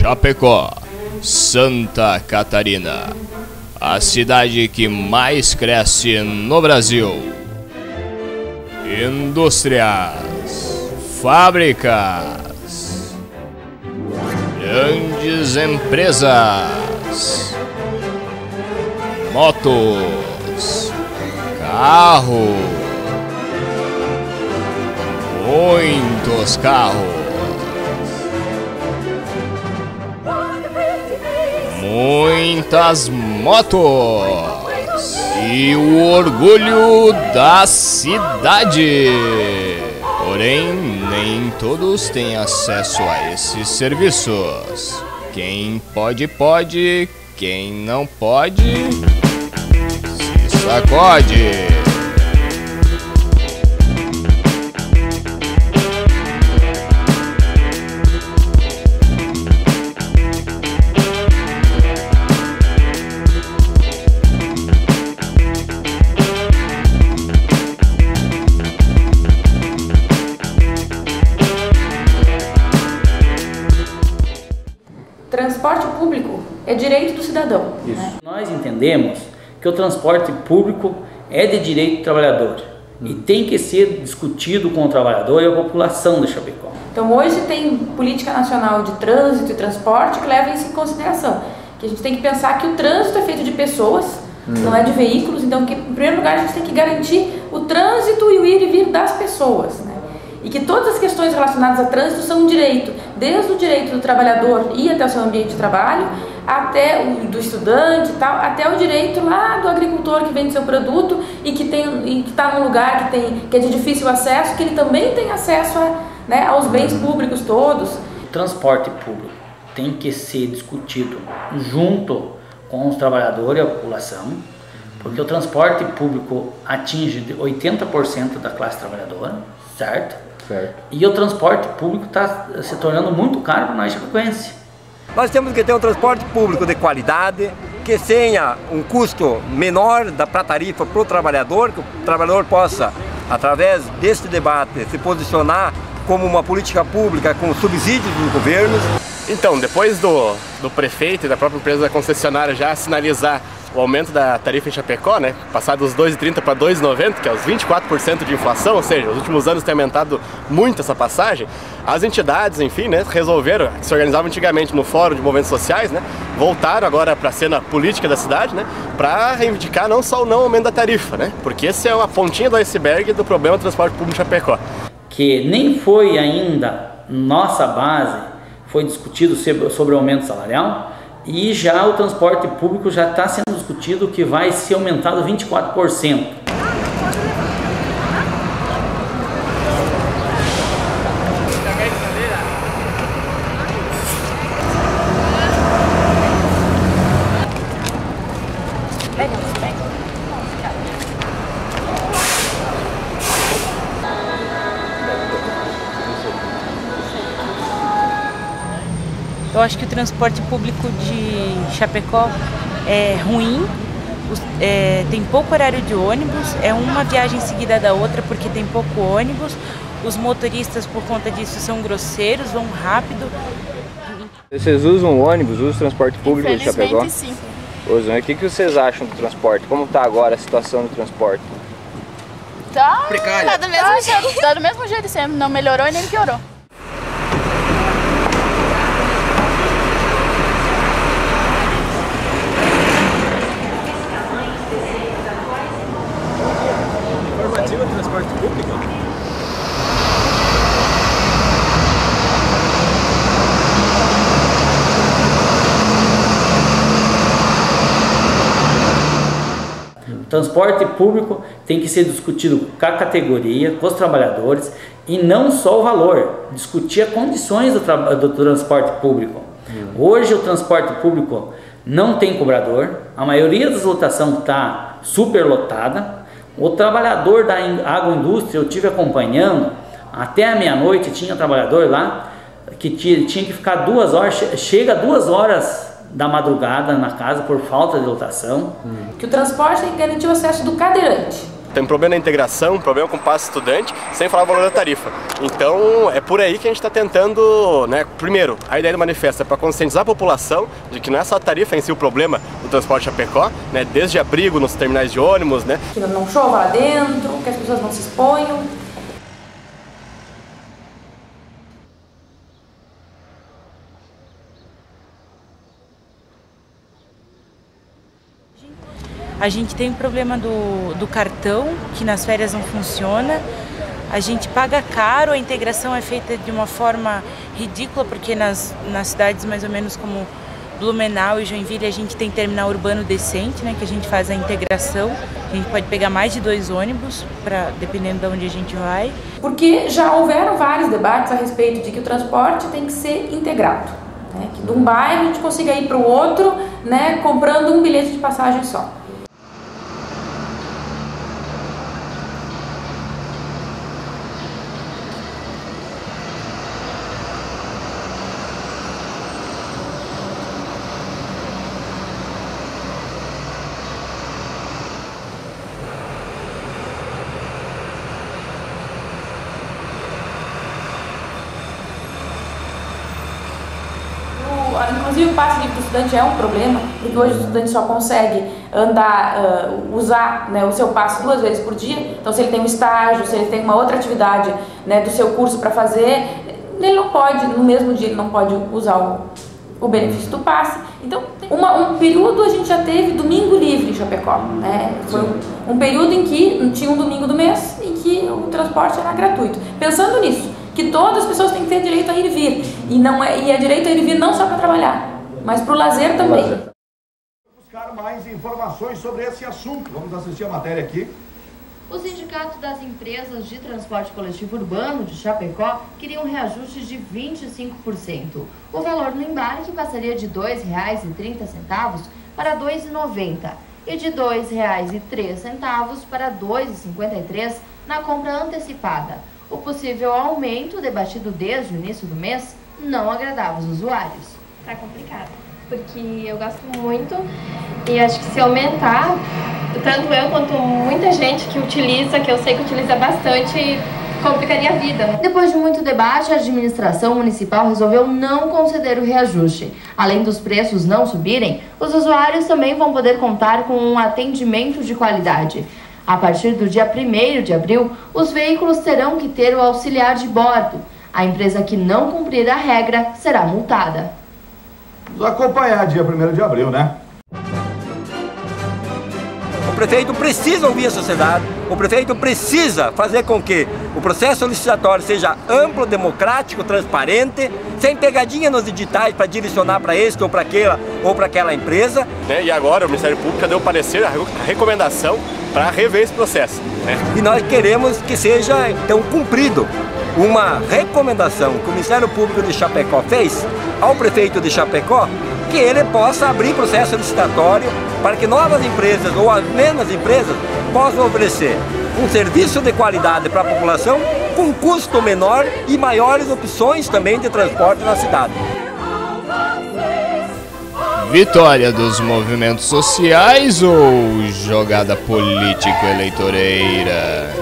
Chapecó, Santa Catarina, a cidade que mais cresce no Brasil. Indústrias, fábricas, grandes empresas, motos, carros, muitos carros. Muitas motos e o orgulho da cidade. Porém, nem todos têm acesso a esses serviços. Quem pode, pode. Quem não pode, se sacode. Transporte público é direito do cidadão. Isso. Né? Nós entendemos que o transporte público é de direito do trabalhador e tem que ser discutido com o trabalhador e a população de Chapecó. Então hoje tem política nacional de trânsito e transporte que leva isso em consideração. Que a gente tem que pensar que o trânsito é feito de pessoas, não é de veículos, então que, em primeiro lugar a gente tem que garantir o trânsito e o ir e vir das pessoas, né? E que todas as questões relacionadas a trânsito são um direito, desde o direito do trabalhador ir até o seu ambiente de trabalho, até o do estudante e tal, até o direito lá do agricultor que vende seu produto e que está num lugar que é de difícil acesso, que ele também tem acesso né, aos bens públicos todos. O transporte público tem que ser discutido junto com os trabalhadores e a população, porque o transporte público atinge 80% da classe trabalhadora, certo? E o transporte público está se tornando muito caro para nós chapecoenses. Nós temos que ter um transporte público de qualidade, que tenha um custo menor para a tarifa para o trabalhador, que o trabalhador possa, através deste debate, se posicionar como uma política pública com subsídios dos governos. Então, depois do prefeito e da própria empresa da concessionária já sinalizar o aumento da tarifa em Chapecó, né, passar dos 2,30 para 2,90, que é os 24% de inflação, ou seja, os últimos anos tem aumentado muito essa passagem, as entidades, enfim, né, resolveram, que se organizavam antigamente no Fórum de Movimentos Sociais, né, voltaram agora para a cena política da cidade, né, para reivindicar não só o não aumento da tarifa, né, porque esse é uma pontinha do iceberg do problema do transporte público em Chapecó. Que nem foi ainda nossa base, foi discutido sobre o aumento salarial, e já o transporte público já está sendo discutido que vai ser aumentado 24%. Eu acho que o transporte público de Chapecó é ruim, tem pouco horário de ônibus, é uma viagem seguida da outra porque tem pouco ônibus, os motoristas por conta disso são grosseiros, vão rápido. Vocês usam ônibus, usam transporte público de Chapecó? Sim. Usam. E o que vocês acham do transporte? Como está agora a situação do transporte? Tá precário. Tá do mesmo jeito sempre, não melhorou e nem piorou. Informativo do transporte público? O transporte público tem que ser discutido com a categoria, com os trabalhadores e não só o valor, discutir as condições do transporte público. Hoje o transporte público não tem cobrador, a maioria das lotações está superlotada. O trabalhador da agroindústria, eu estive acompanhando, até a meia-noite tinha trabalhador lá que tinha que ficar 2 horas, chega 2 horas da madrugada na casa por falta de lotação. Que o transporte tem que garantir o acesso do cadeirante. Tem problema na integração, problema com o passe estudante, sem falar o valor da tarifa. Então é por aí que a gente está tentando, né, primeiro, a ideia do manifesto é para conscientizar a população de que não é só a tarifa em si o problema do transporte Chapecó, né, desde abrigo nos terminais de ônibus, né. Que não chova lá dentro, que as pessoas não se exponham. A gente tem o problema do cartão, que nas férias não funciona. A gente paga caro, a integração é feita de uma forma ridícula, porque nas cidades mais ou menos como Blumenau e Joinville a gente tem terminal urbano decente, né, que a gente faz a integração. A gente pode pegar mais de 2 ônibus, dependendo de onde a gente vai. Porque já houveram vários debates a respeito de que o transporte tem que ser integrado. Né, que de um bairro a gente consiga ir para o outro, né, comprando um bilhete de passagem só. Inclusive o passe livre do estudante é um problema, porque hoje o estudante só consegue andar, usar, né, o seu passe 2 vezes por dia. Então se ele tem um estágio, se ele tem uma outra atividade, né, do seu curso para fazer, ele não pode, no mesmo dia, ele não pode usar o benefício do passe. Então um período a gente já teve domingo livre em Chapecó, né? Foi um período em que tinha um domingo do mês em que o transporte era gratuito. Pensando nisso, que todas as pessoas têm que ter direito a ir e vir, e é direito a ir e vir não só para trabalhar, mas para o lazer também. Buscar mais informações sobre esse assunto. Vamos assistir a matéria aqui. O Sindicato das Empresas de Transporte Coletivo Urbano de Chapecó queria um reajuste de 25%. O valor no embarque passaria de R$ 2,30 para R$ 2,90 e de R$ 2,03 para R$ 2,53 na compra antecipada. O possível aumento, debatido desde o início do mês, não agradava os usuários. Tá complicado, porque eu gasto muito e acho que se aumentar, tanto eu quanto muita gente que utiliza, que eu sei que utiliza bastante, complicaria a vida. Depois de muito debate, a administração municipal resolveu não conceder o reajuste. Além dos preços não subirem, os usuários também vão poder contar com um atendimento de qualidade. A partir do dia 1º de abril, os veículos terão que ter o auxiliar de bordo. A empresa que não cumprir a regra será multada. Vamos acompanhar dia 1º de abril, né? O prefeito precisa ouvir a sociedade, o prefeito precisa fazer com que o processo licitatório seja amplo, democrático, transparente, sem pegadinha nos editais para direcionar para este ou para aquela empresa. E agora o Ministério Público deu parecer, a recomendação para rever esse processo. E nós queremos que seja, então, cumprido uma recomendação que o Ministério Público de Chapecó fez ao prefeito de Chapecó, que ele possa abrir processo licitatório para que novas empresas ou as mesmas empresas possam oferecer um serviço de qualidade para a população com custo menor e maiores opções também de transporte na cidade. Vitória dos movimentos sociais ou jogada político-eleitoreira?